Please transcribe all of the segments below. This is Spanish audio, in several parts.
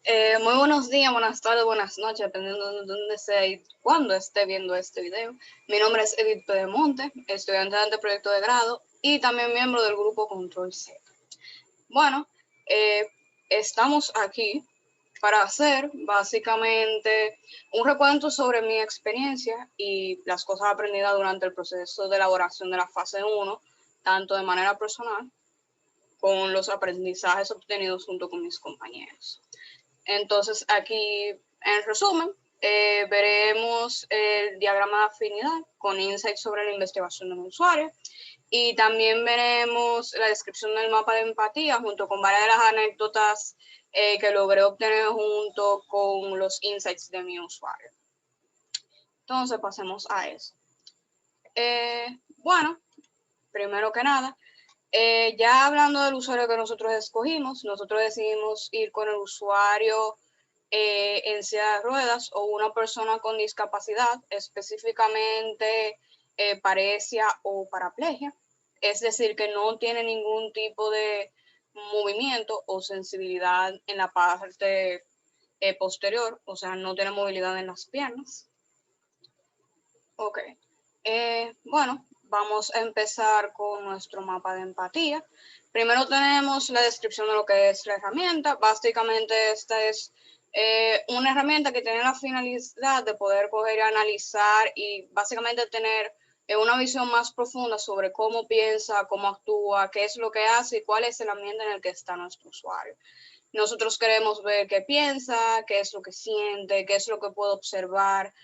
Muy buenos días, buenas tardes, buenas noches, dependiendo de dónde sea y cuándo esté viendo este video. Mi nombre es Edith Pedemonte, estudiante de proyecto de grado y también miembro del grupo Control Z. Bueno, estamos aquí para hacer básicamente un recuento sobre mi experiencia y las cosas aprendidas durante el proceso de elaboración de la fase 1, tanto de manera personal con los aprendizajes obtenidos junto con mis compañeros. Entonces, aquí, en resumen, veremos el diagrama de afinidad con insights sobre la investigación del usuario y también veremos la descripción del mapa de empatía junto con varias de las anécdotas que logré obtener junto con los insights de mi usuario. Entonces, pasemos a eso. Bueno, primero que nada, ya hablando del usuario que nosotros escogimos, nosotros decidimos ir con el usuario en silla de ruedas o una persona con discapacidad, específicamente paresia o paraplegia, es decir, que no tiene ningún tipo de movimiento o sensibilidad en la parte posterior, o sea, no tiene movilidad en las piernas. Ok, bueno, vamos a empezar con nuestro mapa de empatía. Primero tenemos la descripción de lo que es la herramienta. Básicamente esta es una herramienta que tiene la finalidad de poder coger y analizar y básicamente tener una visión más profunda sobre cómo piensa, cómo actúa, qué es lo que hace y cuál es el ambiente en el que está nuestro usuario. Nosotros queremos ver qué piensa, qué es lo que siente, qué es lo que puede observar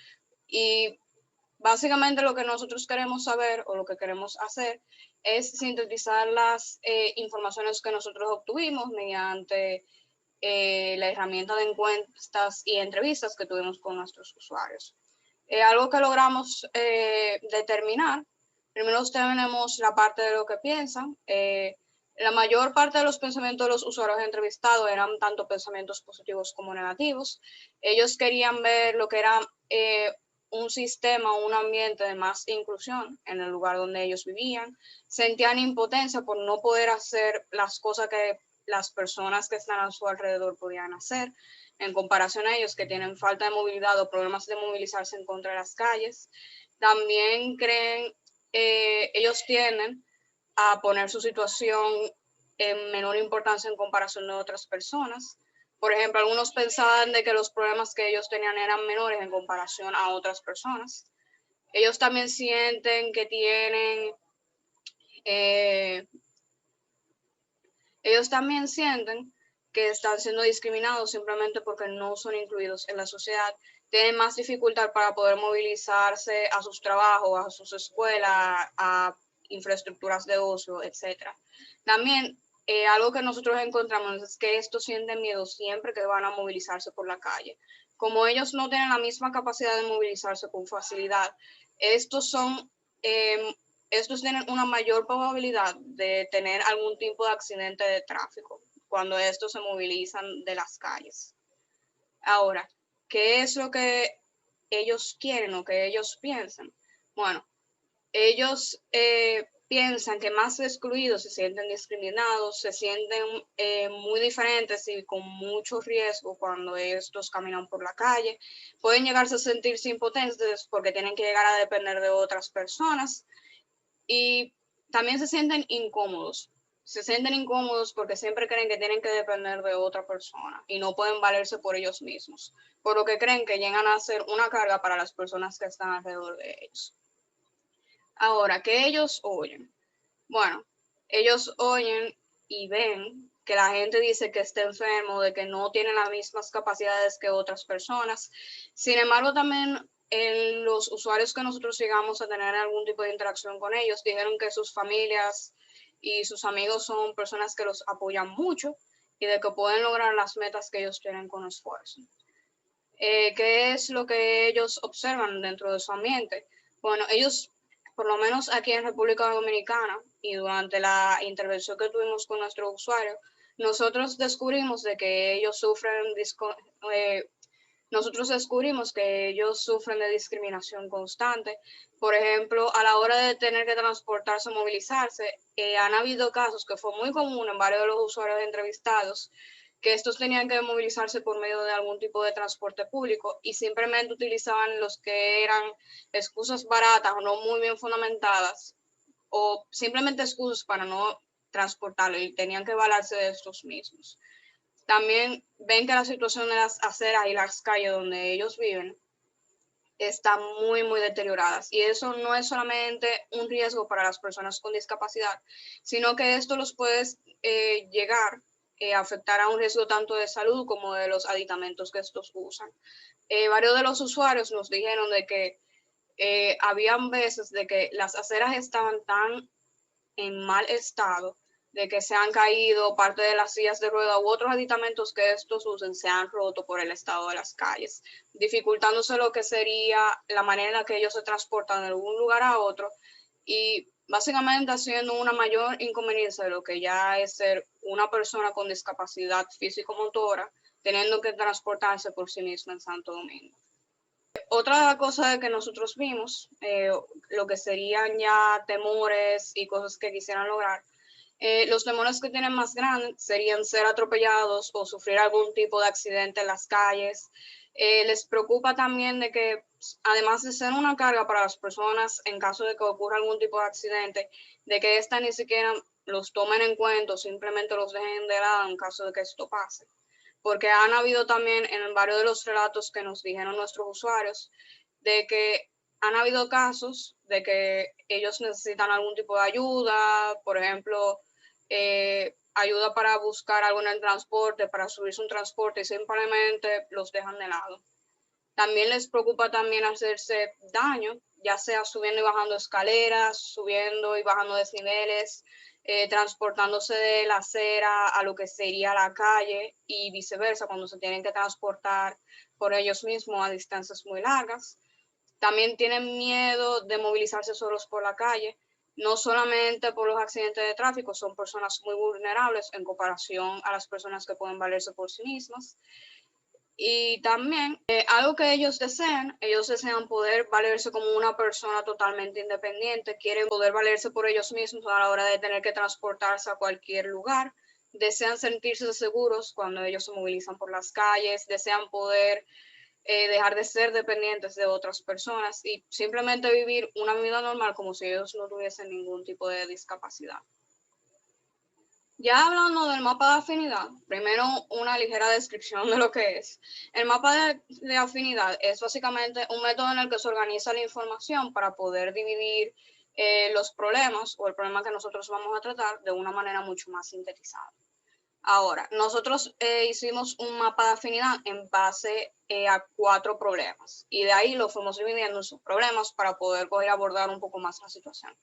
y básicamente lo que nosotros queremos saber o lo que queremos hacer es sintetizar las informaciones que nosotros obtuvimos mediante la herramienta de encuestas y entrevistas que tuvimos con nuestros usuarios. Algo que logramos determinar, primero tenemos la parte de lo que piensan. La mayor parte de los pensamientos de los usuarios entrevistados eran tanto pensamientos positivos como negativos. Ellos querían ver lo que era un sistema o un ambiente de más inclusión en el lugar donde ellos vivían. Sentían impotencia por no poder hacer las cosas que las personas que están a su alrededor podían hacer, en comparación a ellos que tienen falta de movilidad o problemas de movilizarse en contra de las calles. También creen, ellos tienden a poner su situación en menor importancia en comparación de otras personas. Por ejemplo, algunos pensaban de que los problemas que ellos tenían eran menores en comparación a otras personas. Ellos también sienten que tienen, ellos también sienten que están siendo discriminados simplemente porque no son incluidos en la sociedad. Tienen más dificultad para poder movilizarse a sus trabajos, a sus escuelas, a infraestructuras de ocio, etc. También algo que nosotros encontramos es que estos sienten miedo siempre que van a movilizarse por la calle. Como ellos no tienen la misma capacidad de movilizarse con facilidad, estos tienen una mayor probabilidad de tener algún tipo de accidente de tráfico cuando estos se movilizan de las calles. Ahora, ¿qué es lo que ellos quieren o que ellos piensan? Bueno, ellos piensan que más excluidos se sienten discriminados, se sienten muy diferentes y con mucho riesgo cuando estos caminan por la calle. Pueden llegarse a sentirse impotentes porque tienen que llegar a depender de otras personas y también se sienten incómodos. Se sienten incómodos porque siempre creen que tienen que depender de otra persona y no pueden valerse por ellos mismos, por lo que creen que llegan a ser una carga para las personas que están alrededor de ellos. Ahora, ¿qué ellos oyen? Bueno, ellos oyen y ven que la gente dice que está enfermo, de que no tiene las mismas capacidades que otras personas. Sin embargo, también los usuarios que nosotros llegamos a tener algún tipo de interacción con ellos dijeron que sus familias y sus amigos son personas que los apoyan mucho y de que pueden lograr las metas que ellos tienen con esfuerzo. ¿Qué es lo que ellos observan dentro de su ambiente? Bueno, ellos, por lo menos aquí en República Dominicana y durante la intervención que tuvimos con nuestro usuario, nosotros descubrimos de que ellos sufren de discriminación constante. Por ejemplo, a la hora de tener que transportarse o movilizarse, han habido casos que fue muy común en varios de los usuarios entrevistados, que estos tenían que movilizarse por medio de algún tipo de transporte público y simplemente utilizaban los que eran excusas baratas o no muy bien fundamentadas o simplemente excusas para no transportarlo y tenían que valerse de estos mismos. También ven que la situación de las aceras y las calles donde ellos viven están muy, muy deterioradas. Y eso no es solamente un riesgo para las personas con discapacidad, sino que esto los puede llegar a afectar a un riesgo tanto de salud como de los aditamentos que estos usan. Varios de los usuarios nos dijeron de que habían veces de que las aceras estaban tan en mal estado de que se han caído parte de las sillas de rueda u otros aditamentos que estos usen se han roto por el estado de las calles, dificultándose lo que sería la manera en la que ellos se transportan de un lugar a otro y básicamente haciendo una mayor inconveniencia de lo que ya es ser una persona con discapacidad físico-motora, teniendo que transportarse por sí misma en Santo Domingo. Otra cosa que nosotros vimos, lo que serían ya temores y cosas que quisieran lograr, los temores que tienen más grandes serían ser atropellados o sufrir algún tipo de accidente en las calles. Les preocupa también de que, además de ser una carga para las personas en caso de que ocurra algún tipo de accidente, de que ésta ni siquiera los tomen en cuenta o simplemente los dejen de lado en caso de que esto pase. Porque han habido también en varios de los relatos que nos dijeron nuestros usuarios de que han habido casos de que ellos necesitan algún tipo de ayuda, por ejemplo, ayuda para buscar algo en el transporte, para subirse un transporte y simplemente los dejan de lado. También les preocupa también hacerse daño, ya sea subiendo y bajando escaleras, subiendo y bajando desniveles, transportándose de la acera a lo que sería la calle y viceversa cuando se tienen que transportar por ellos mismos a distancias muy largas. También tienen miedo de movilizarse solos por la calle, no solamente por los accidentes de tráfico, son personas muy vulnerables en comparación a las personas que pueden valerse por sí mismas. Y también algo que ellos desean poder valerse como una persona totalmente independiente, quieren poder valerse por ellos mismos a la hora de tener que transportarse a cualquier lugar, desean sentirse seguros cuando ellos se movilizan por las calles, desean poder dejar de ser dependientes de otras personas y simplemente vivir una vida normal como si ellos no tuviesen ningún tipo de discapacidad. Ya hablando del mapa de afinidad, primero una ligera descripción de lo que es. El mapa de afinidad es básicamente un método en el que se organiza la información para poder dividir los problemas o el problema que nosotros vamos a tratar de una manera mucho más sintetizada. Ahora, nosotros hicimos un mapa de afinidad en base a 4 problemas y de ahí lo fuimos dividiendo en sus problemas para poder abordar un poco más la situación.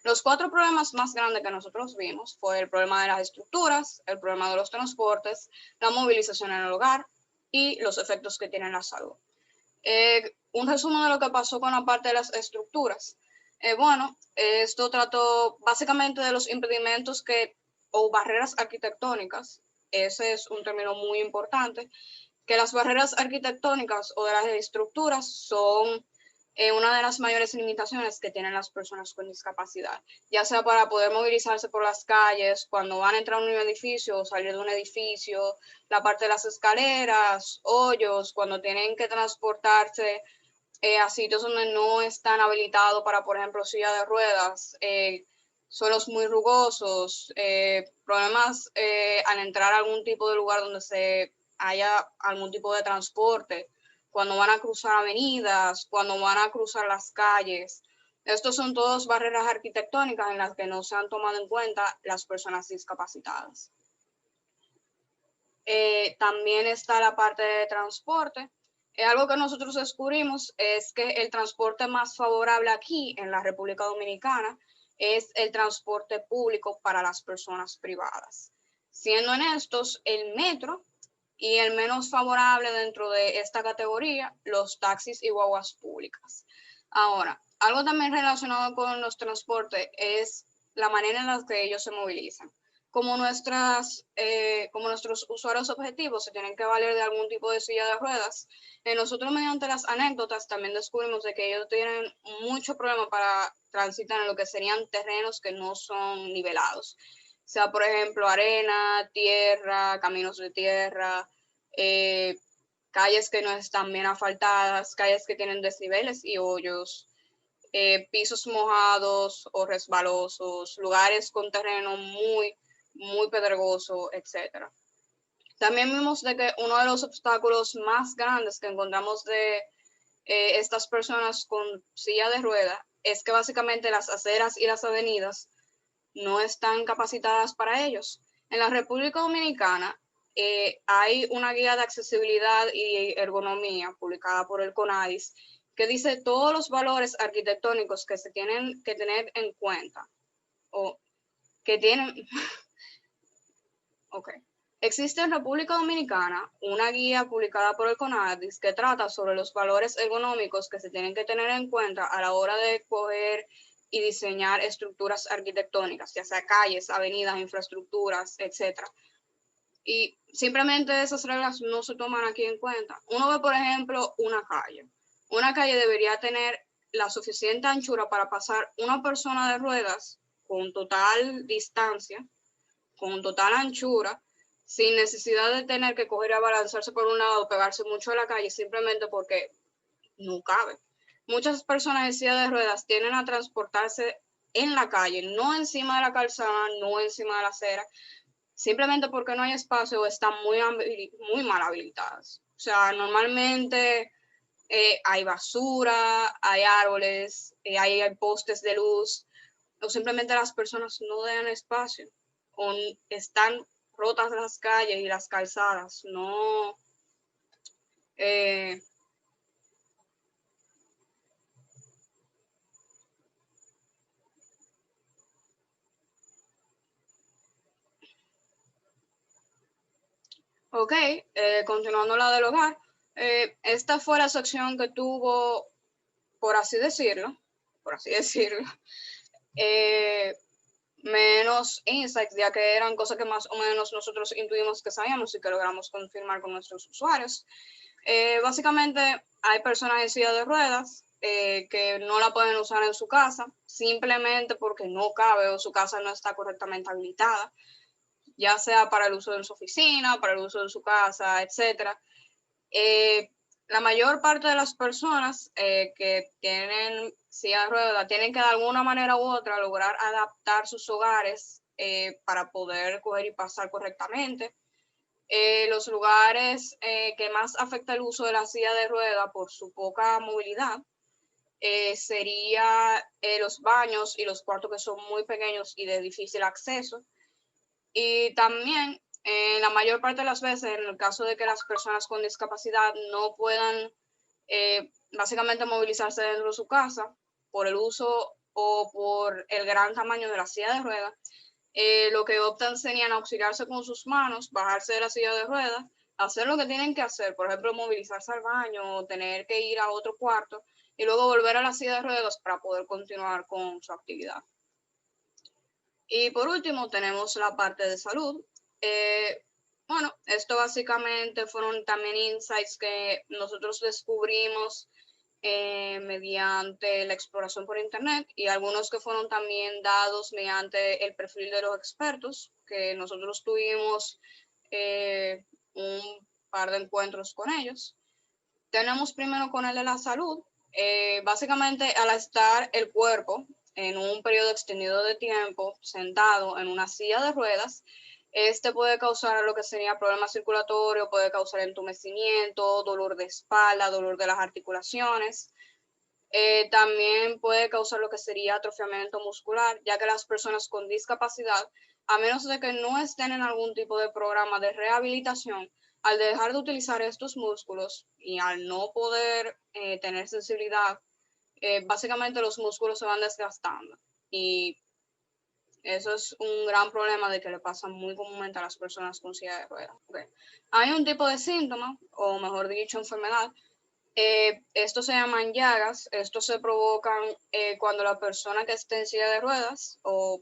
Los 4 problemas más grandes que nosotros vimos fue el problema de las estructuras, el problema de los transportes, la movilización en el hogar y los efectos que tiene en la salud. Un resumen de lo que pasó con la parte de las estructuras. Bueno, esto trató básicamente de los impedimentos o barreras arquitectónicas, ese es un término muy importante, que las barreras arquitectónicas o de las estructuras son una de las mayores limitaciones que tienen las personas con discapacidad, ya sea para poder movilizarse por las calles, cuando van a entrar a un edificio o salir de un edificio, la parte de las escaleras, hoyos, cuando tienen que transportarse a sitios donde no están habilitados para, por ejemplo, silla de ruedas, suelos muy rugosos, problemas al entrar a algún tipo de lugar donde se haya algún tipo de transporte, cuando van a cruzar avenidas, cuando van a cruzar las calles. Estos son todos barreras arquitectónicas en las que no se han tomado en cuenta las personas discapacitadas. También está la parte de transporte. Algo que nosotros descubrimos es que el transporte más favorable aquí en la República Dominicana es el transporte público para las personas privadas. Siendo honestos, el metro y el menos favorable dentro de esta categoría, los taxis y guaguas públicas. Ahora, algo también relacionado con los transportes es la manera en la que ellos se movilizan. Como nuestros usuarios objetivos se tienen que valer de algún tipo de silla de ruedas, nosotros mediante las anécdotas también descubrimos de que ellos tienen mucho problema para transitar en lo que serían terrenos que no son nivelados. sea por ejemplo arena, tierra, caminos de tierra, calles que no están bien asfaltadas, calles que tienen desniveles y hoyos, pisos mojados o resbalosos, lugares con terreno muy pedregoso, etc. También vimos de que uno de los obstáculos más grandes que encontramos de estas personas con silla de rueda es que básicamente las aceras y las avenidas no están capacitadas para ellos. En la República Dominicana hay una guía de accesibilidad y ergonomía publicada por el CONADIS que dice todos los valores arquitectónicos que se tienen que tener en cuenta o que tienen. Ok. Existe en República Dominicana una guía publicada por el CONADIS que trata sobre los valores ergonómicos que se tienen que tener en cuenta a la hora de escoger y diseñar estructuras arquitectónicas, ya sea calles, avenidas, infraestructuras, etc. Y simplemente esas reglas no se toman aquí en cuenta. Uno ve, por ejemplo, una calle. Una calle debería tener la suficiente anchura para pasar una persona de ruedas con total distancia, con total anchura, sin necesidad de tener que coger y abalanzarse por un lado o pegarse mucho a la calle, simplemente porque no cabe. Muchas personas en silla de ruedas tienden a transportarse en la calle, no encima de la calzada, no encima de la acera, simplemente porque no hay espacio o están muy mal habilitadas. O sea, normalmente hay basura, hay árboles, hay postes de luz, o simplemente las personas no dejan espacio, o están rotas las calles y las calzadas, no. Eh, ok, continuando la del hogar, esta fue la sección que tuvo, por así decirlo, eh, menos insights, ya que eran cosas que más o menos nosotros intuimos que sabíamos y que logramos confirmar con nuestros usuarios. Básicamente hay personas en silla de ruedas que no la pueden usar en su casa simplemente porque no cabe o su casa no está correctamente habilitada, ya sea para el uso de su oficina, para el uso de su casa, etc. La mayor parte de las personas que tienen silla de ruedas tienen que de alguna manera u otra lograr adaptar sus hogares para poder coger y pasar correctamente. Los lugares que más afecta el uso de la silla de rueda por su poca movilidad sería los baños y los cuartos que son muy pequeños y de difícil acceso. Y también la mayor parte de las veces, en el caso de que las personas con discapacidad no puedan básicamente movilizarse dentro de su casa por el uso o por el gran tamaño de la silla de ruedas, lo que optan serían auxiliarse con sus manos, bajarse de la silla de ruedas, hacer lo que tienen que hacer, por ejemplo, movilizarse al baño o tener que ir a otro cuarto y luego volver a la silla de ruedas para poder continuar con su actividad. Y por último tenemos la parte de salud. Bueno, esto básicamente fueron también insights que nosotros descubrimos mediante la exploración por internet y algunos que fueron también dados mediante el perfil de los expertos, que nosotros tuvimos un par de encuentros con ellos. Tenemos primero con el de la salud. Básicamente al estar el cuerpo en un periodo extendido de tiempo sentado en una silla de ruedas, este puede causar lo que sería problema circulatorio, puede causar entumecimiento, dolor de espalda, dolor de las articulaciones. También puede causar lo que sería atrofiamiento muscular, ya que las personas con discapacidad, a menos de que no estén en algún tipo de programa de rehabilitación, al dejar de utilizar estos músculos y al no poder tener sensibilidad, básicamente los músculos se van desgastando. Y eso es un gran problema de que le pasa muy comúnmente a las personas con silla de ruedas. Okay. Hay un tipo de síntoma, o mejor dicho, enfermedad. Estos se llaman llagas. Estos se provocan cuando la persona que esté en silla de ruedas, o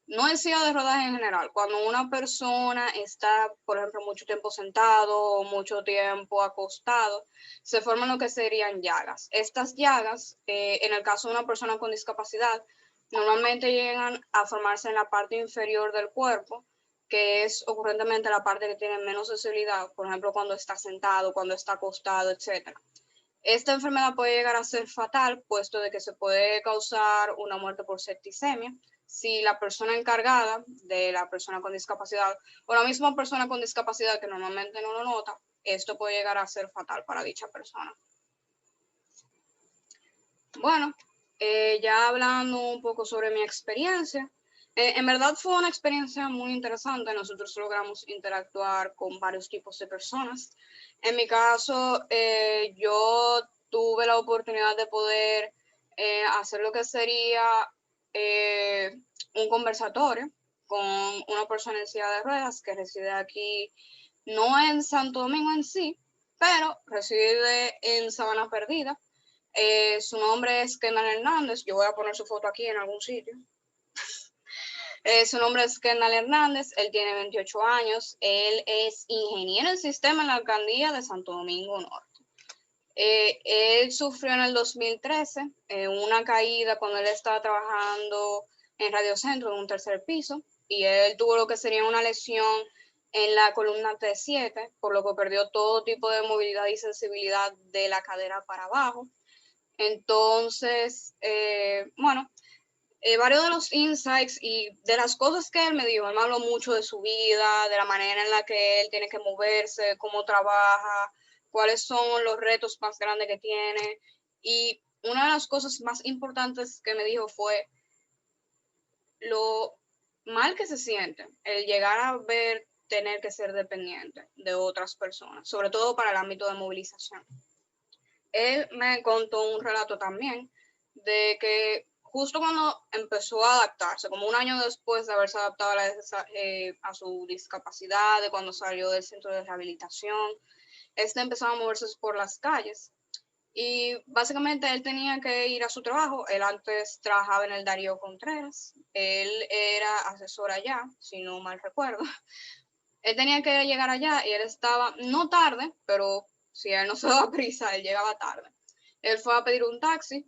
no en silla de ruedas en general, cuando una persona está, por ejemplo, mucho tiempo sentado o mucho tiempo acostado, se forman lo que serían llagas. Estas llagas, en el caso de una persona con discapacidad, Normalmente llegan a formarse en la parte inferior del cuerpo, que es ocurrentemente la parte que tiene menos sensibilidad, por ejemplo, cuando está sentado, cuando está acostado, etc. Esta enfermedad puede llegar a ser fatal, puesto de que se puede causar una muerte por septicemia si la persona encargada de la persona con discapacidad o la misma persona con discapacidad que normalmente no lo nota, esto puede llegar a ser fatal para dicha persona. Bueno, ya hablando un poco sobre mi experiencia, en verdad fue una experiencia muy interesante. Nosotros logramos interactuar con varios tipos de personas. En mi caso, yo tuve la oportunidad de poder hacer lo que sería un conversatorio con una persona en silla de ruedas que reside aquí, no en Santo Domingo en sí, pero reside en Sabana Perdida. Su nombre es Kendall Hernández. Yo voy a poner su foto aquí en algún sitio. Su nombre es Kendall Hernández. Él tiene 28 años. Él es ingeniero en sistema en la alcaldía de Santo Domingo Norte. Él sufrió en el 2013 una caída cuando él estaba trabajando en Radio Centro en un tercer piso, y él tuvo lo que sería una lesión en la columna T7, por lo que perdió todo tipo de movilidad y sensibilidad de la cadera para abajo. Entonces, bueno, varios de los insights y de las cosas que él me dijo, él me habló mucho de su vida, de la manera en la que él tiene que moverse, cómo trabaja, cuáles son los retos más grandes que tiene. Y una de las cosas más importantes que me dijo fue lo mal que se siente el llegar a ver tener que ser dependiente de otras personas, sobre todo para el ámbito de movilización. Él me contó un relato también de que justo cuando empezó a adaptarse, como un año después de haberse adaptado a su discapacidad, de cuando salió del centro de rehabilitación, empezó a moverse por las calles. Y básicamente él tenía que ir a su trabajo. Él antes trabajaba en el Darío Contreras. Él era asesor allá, si no mal recuerdo. Él tenía que llegar allá y él estaba, no tarde, pero si él no se daba prisa, él llegaba tarde. Él fue a pedir un taxi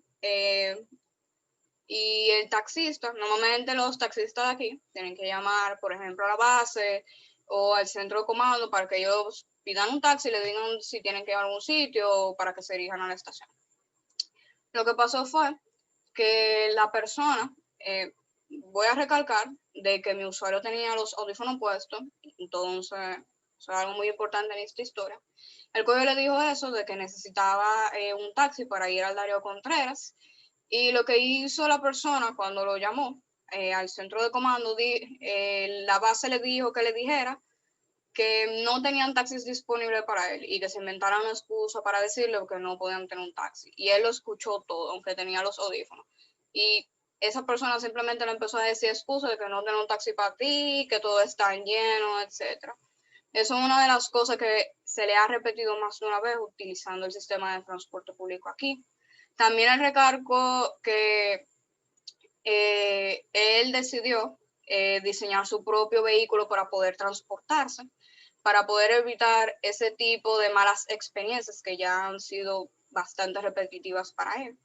y el taxista, normalmente los taxistas de aquí tienen que llamar, por ejemplo, a la base o al centro de comando para que ellos pidan un taxi y le digan si tienen que ir a algún sitio para que se dirijan a la estación. Lo que pasó fue que la persona, voy a recalcar de que mi usuario tenía los audífonos puestos, entonces eso es algo muy importante en esta historia. El cuello le dijo eso, de que necesitaba un taxi para ir al Darío Contreras, y lo que hizo la persona cuando lo llamó al centro de comando, la base le dijo que le dijera que no tenían taxis disponibles para él y que se inventaran una excusa para decirle que no podían tener un taxi. Y él lo escuchó todo, aunque tenía los audífonos. Y esa persona simplemente le empezó a decir excusas de que no tiene un taxi para ti, que todo está lleno, etc. Eso es una de las cosas que se le ha repetido más de una vez utilizando el sistema de transporte público aquí. También el recargo que él decidió diseñar su propio vehículo para poder transportarse, para poder evitar ese tipo de malas experiencias que ya han sido bastante repetitivas para él.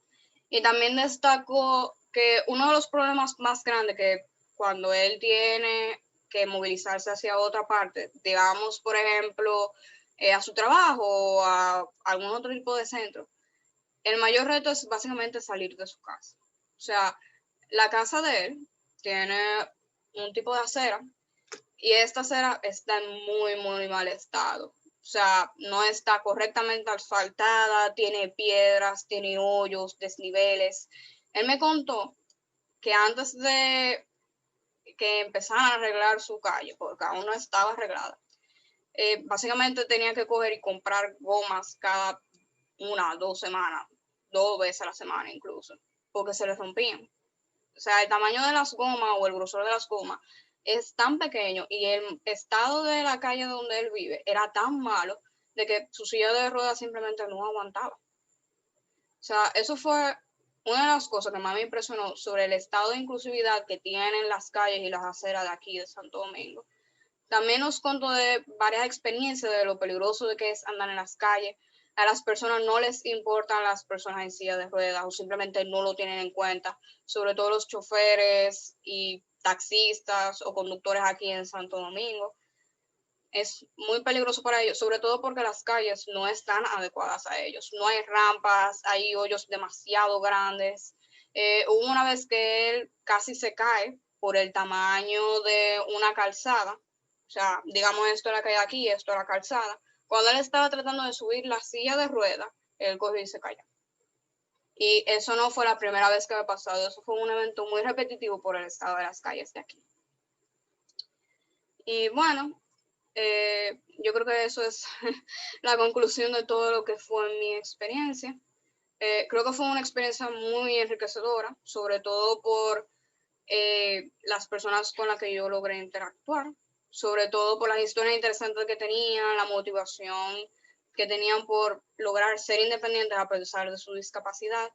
Y también destacó que uno de los problemas más grandes que cuando él tiene que movilizarse hacia otra parte, digamos, por ejemplo, a su trabajo o a algún otro tipo de centro, el mayor reto es básicamente salir de su casa. O sea, la casa de él tiene un tipo de acera y esta acera está en muy mal estado. O sea, no está correctamente asfaltada, tiene piedras, tiene hoyos, desniveles. Él me contó que antes de que empezaran a arreglar su calle, porque aún no estaba arreglada, básicamente tenía que coger y comprar gomas cada 1 o 2 semanas, 2 veces a la semana incluso, porque se les rompían. O sea, el tamaño de las gomas o el grosor de las gomas es tan pequeño y el estado de la calle donde él vive era tan malo de que su silla de ruedas simplemente no aguantaba. O sea, eso fue una de las cosas que más me impresionó sobre el estado de inclusividad que tienen las calles y las aceras de aquí de Santo Domingo. También nos contó de varias experiencias de lo peligroso de que es andar en las calles, a las personas no les importan las personas en silla de ruedas o simplemente no lo tienen en cuenta, sobre todo los choferes y taxistas o conductores aquí en Santo Domingo. Es muy peligroso para ellos, sobre todo porque las calles no están adecuadas a ellos. No hay rampas, hay hoyos demasiado grandes. Hubo una vez que él casi se cae por el tamaño de una calzada. O sea, digamos, esto es la calle aquí, esto es la calzada. Cuando él estaba tratando de subir la silla de rueda, él cogió y se cayó. Y eso no fue la primera vez que me ha pasado, eso fue un evento muy repetitivo por el estado de las calles de aquí. Y bueno, yo creo que eso es la conclusión de todo lo que fue mi experiencia. Creo que fue una experiencia muy enriquecedora, sobre todo por las personas con las que yo logré interactuar, sobre todo por las historias interesantes que tenían, la motivación que tenían por lograr ser independientes a pesar de su discapacidad,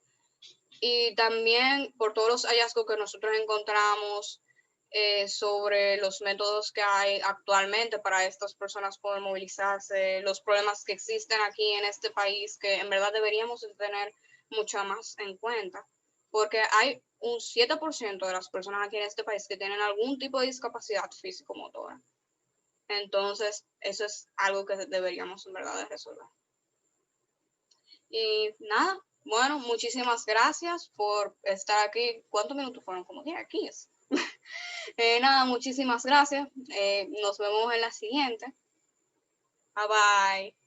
y también por todos los hallazgos que nosotros encontramos sobre los métodos que hay actualmente para estas personas poder movilizarse, los problemas que existen aquí en este país que en verdad deberíamos tener mucho más en cuenta, porque hay un 7% de las personas aquí en este país que tienen algún tipo de discapacidad físico-motora. Entonces, eso es algo que deberíamos en verdad de resolver. Y nada, bueno, muchísimas gracias por estar aquí. ¿Cuántos minutos fueron? Como 10, 15. Nada, muchísimas gracias. Nos vemos en la siguiente. Bye bye.